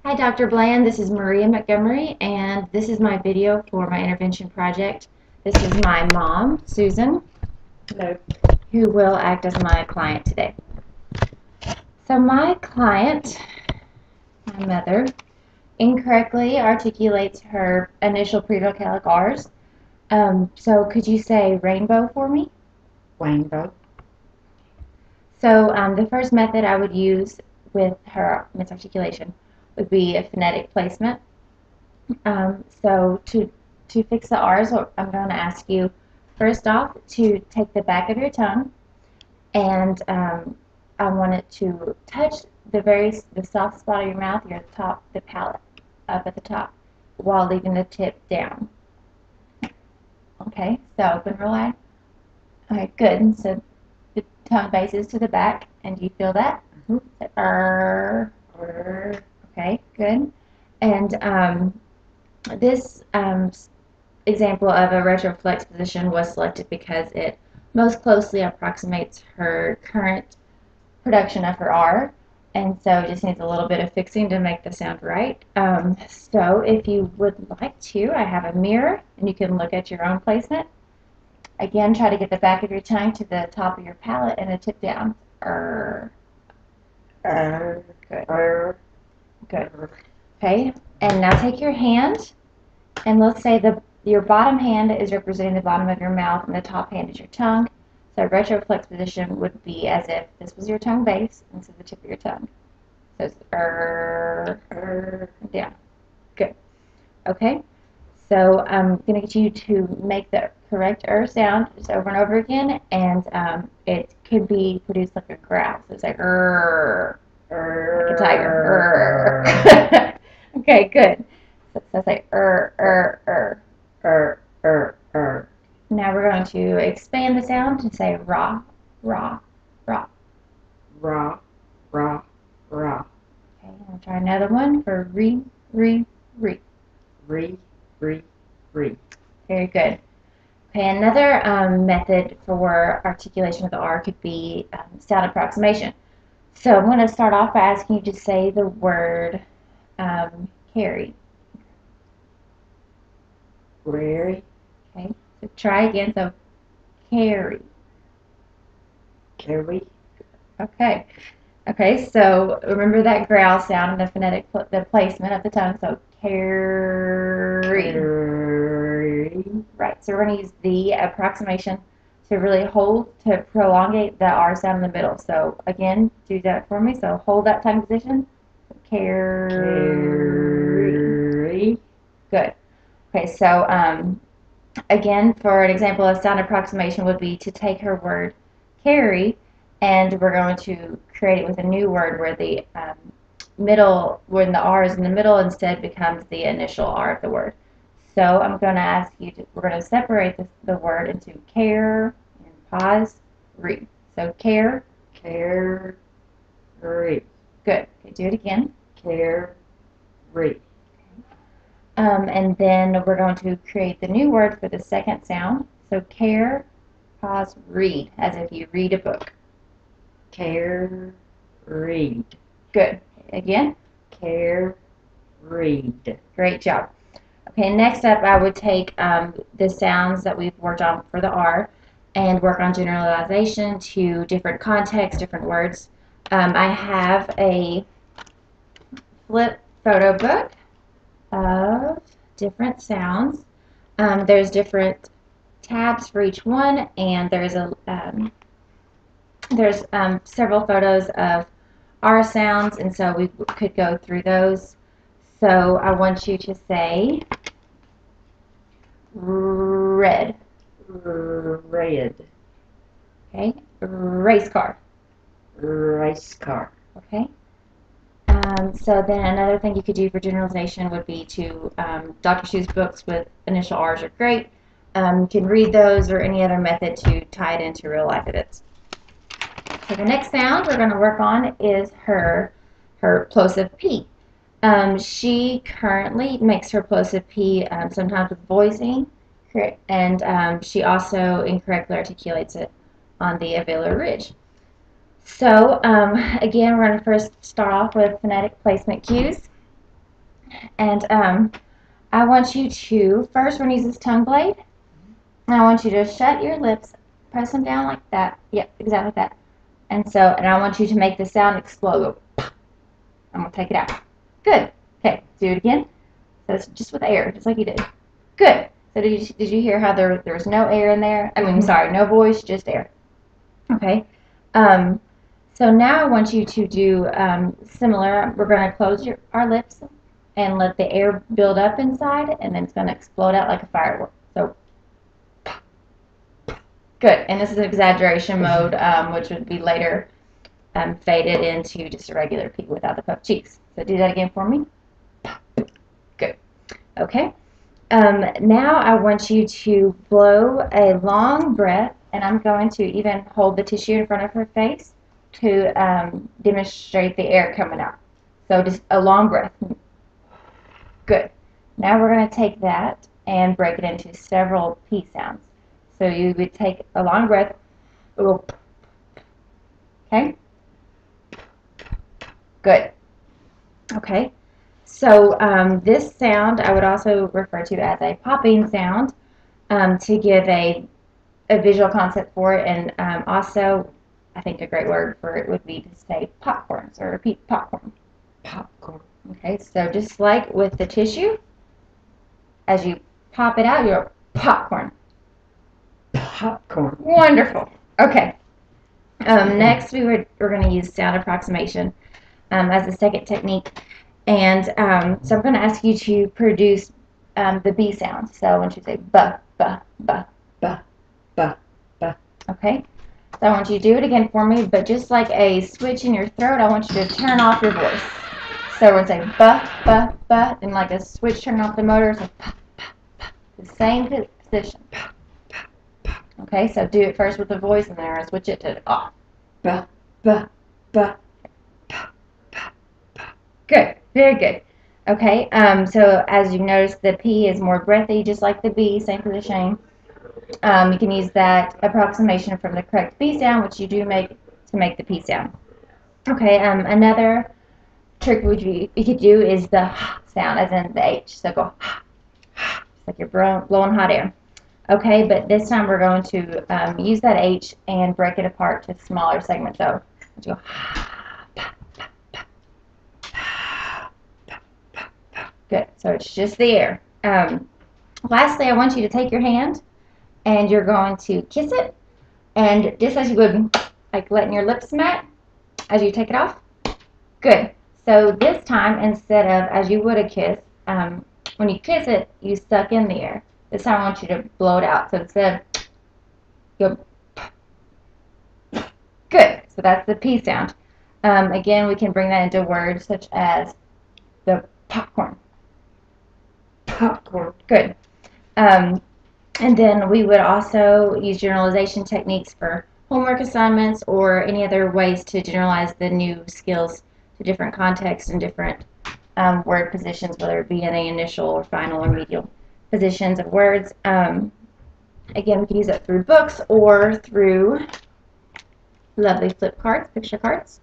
Hi, Dr. Bland. This is Maria Montgomery, and this is my video for my intervention project. This is my mom, Susan, Hello. who will act as my client today. So my client, my mother, incorrectly articulates her initial prevocalic R's. So could you say rainbow for me? Rainbow. So the first method I would use with her misarticulation would be a phonetic placement. So to fix the R's, I'm going to ask you first off to take the back of your tongue, and I want it to touch the soft spot of your mouth, the palate up at the top, while leaving the tip down. Okay, so open real wide. Okay, good. And so the tongue faces to the back, and do you feel that? Okay, good. And this example of a retroflex position was selected because it most closely approximates her current production of her R, and so it just needs a little bit of fixing to make the sound right. So if you would like to, I have a mirror, and you can look at your own placement. Again, try to get the back of your tongue to the top of your palate and the tip down. Good. Good. Okay, and now take your hand, and let's say your bottom hand is representing the bottom of your mouth, and the top hand is your tongue. So retroflex position would be as if this was your tongue base, and this is the tip of your tongue. So it's down. Good. Okay. So I'm going to get you to make the correct sound just over and over again, and it could be produced like a growl. So it's like like a tiger. Okay, good. So it's like Now we're going to expand the sound and say ra, ra, ra. Ra, ra, ra. Okay, I'll try another one for re, re, re. Re, re, re. Very good. Okay, another method for articulation of the R could be sound approximation. So I'm going to start off by asking you to say the word carry. Rary. Okay, so try again. So carry. Carry. Okay. Okay, so remember that growl sound and the phonetic the placement of the tongue. So carry. Carry. Right. So we're going to use the approximation to really to prolongate the R sound in the middle. So again, do that for me. So hold that tongue position. Carry. Good. Okay, so again, for an example, a sound approximation would be to take her word carry, and we're going to create it with a new word where the when the R is in the middle instead becomes the initial R of the word. So I'm going to ask you we're going to separate the word into care and pause, re. So care. Care. Re. Good. Okay, do it again. Care. Re. And then we're going to create the new word for the second sound. So care, pause, read, as if you read a book. Care. Read. Good. Again. Care. Read. Great job. Okay, next up I would take the sounds that we've worked on for the R and work on generalization to different contexts, different words. I have a flip photo book of different sounds. There's different tabs for each one, and there's several photos of R sounds, and so we could go through those. So I want you to say red. Red. Okay. Race car. Race car. Okay. So then another thing you could do for generalization would be to Dr. Seuss books with initial R's are great. You can read those or any other method to tie it into real life events. So the next sound we're going to work on is her plosive P. She currently makes her plosive P sometimes with voicing, and she also incorrectly articulates it on the alveolar ridge. So again, we're going to first start off with phonetic placement cues. And I want you to, first we're going to use this tongue blade. And I want you to shut your lips, press them down like that. Yep, exactly like that. And I want you to make the sound explode. I'm going to take it out. Good. Okay, do it again. So it's just with air, just like you did. Good. So did you hear how there was no air in there? I mean, sorry, no voice, just air. Okay. So now I want you to do similar. We're going to close our lips and let the air build up inside, and then it's going to explode out like a firework. So good. And this is exaggeration mode, which would be later faded into just a regular P without the puffed cheeks. So do that again for me. Good. Okay. Now I want you to blow a long breath, and I'm going to even hold the tissue in front of her face to demonstrate the air coming out. So just a long breath. Good. Now we're going to take that and break it into several P sounds. So you would take a long breath. Okay? Good. Okay. So this sound I would also refer to as a popping sound to give a visual concept for it, and also I think a great word for it would be to say popcorn. So repeat popcorn. Popcorn. Okay, so just like with the tissue, as you pop it out, you're popcorn. Popcorn. Wonderful. Okay. Next, we're going to use sound approximation as the second technique. And so I'm going to ask you to produce the B sound. So I want you to say ba, ba, ba, Ba, ba, ba. okay? So I want you to do it again for me, but just like a switch in your throat, I want you to turn off your voice. So we're going to say ba, ba, ba, and like a switch turning off the motor, so ba, ba, ba, the same position. Okay, so do it first with the voice, and then we're going to switch it to off. Ba, ba, ba. Good, very good. Okay, so as you notice, the P is more breathy, just like the B, same position. You can use that approximation from the correct B sound, which you do make to make the P sound. Okay, another trick you could do is the H sound, as in the H. So go H, like you're blowing hot air. Okay, but this time we're going to use that H and break it apart to smaller segments. So go good. So it's just the air. Lastly, I want you to take your hand and you're going to kiss it, and just as you would, like letting your lips met as you take it off. Good. So this time, instead of as you would a kiss, when you kiss it, you suck in the air. This time I want you to blow it out. So instead of go, good. So that's the P sound. Again, we can bring that into words such as the popcorn. Popcorn. Good. And then we would also use generalization techniques for homework assignments or any other ways to generalize the new skills to different contexts and different word positions, whether it be in the initial or final or medial positions of words. Again, we can use it through books or through lovely flip cards, picture cards.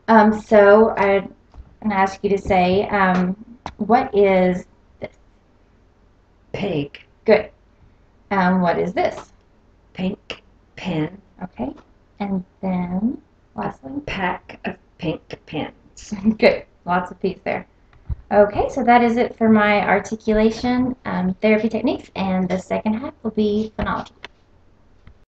So I'm going to ask you to say, what is this? Pig. Good. What is this? Pink pen. Okay. And then, lastly? Pack of pink pens. Good. Lots of P's there. Okay, so that is it for my articulation therapy techniques, and the second half will be phonology.